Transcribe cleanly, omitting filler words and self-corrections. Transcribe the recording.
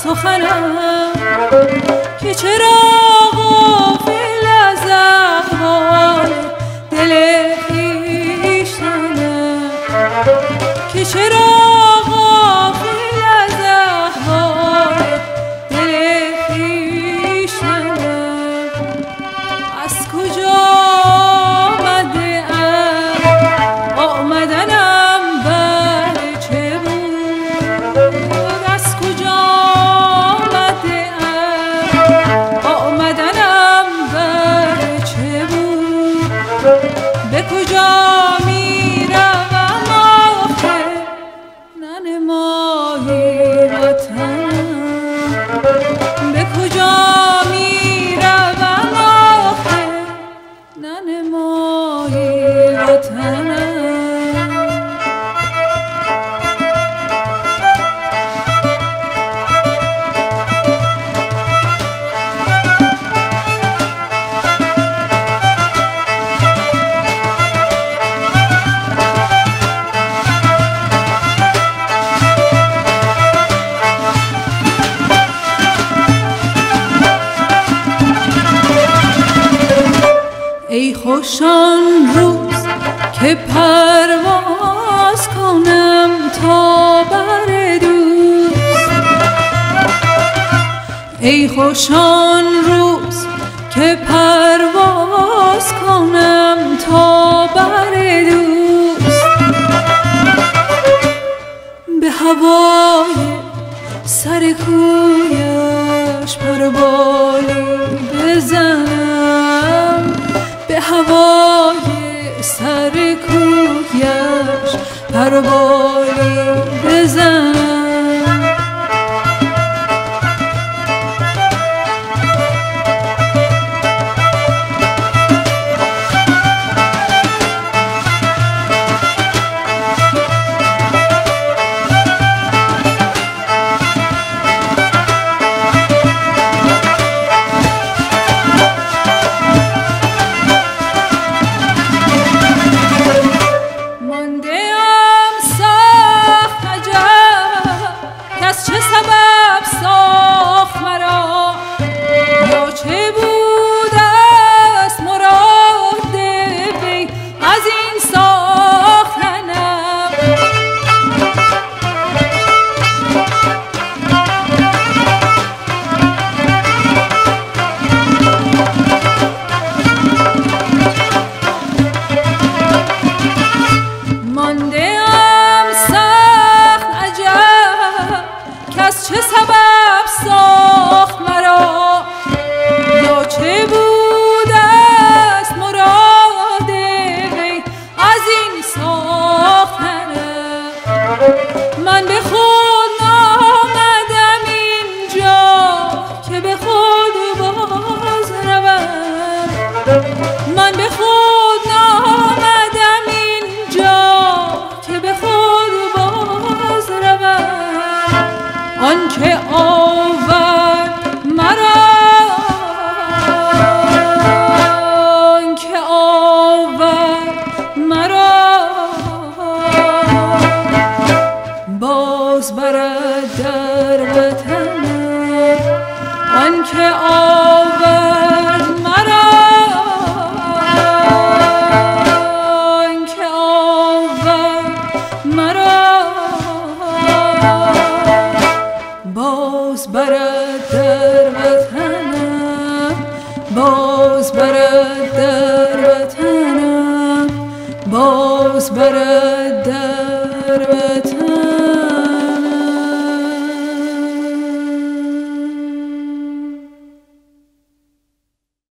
سخنم که چرا غافل از احوال دل خویشتنم، که چرا غافل از احوال دل خویشتنم. از کجا آمده ام، آمدنم بر چه بود؟ از کجا آمده ام، آمدنم بر چه بود؟ به کجا میروم آخه ننمایی وطنم؟ به کجا میروم آخه ننمایی وطنم؟ ای خوش آن روز که پرواز کنم تا بر دوست، ای خوش آن روز که پرواز کنم تا بر دوست. به هوای سر کویش پربالی بزنم، به هوای سر کویش پربالی بزنم. چه سبب ساخت مرا، یا چه بود است مراد وی از این ساختنم؟ من به خود آمدم اینجا که به خود باز روم، من به خود آمدم اینجا که به خود باز روم. آنکه آورد مرا، آنکه آورد مرا، باز برد در وطنم. آنکه آورد مرا، آنکه آورد مرا، باز برد در وطنم، باز برد در وطنم، باز برد در وطنم.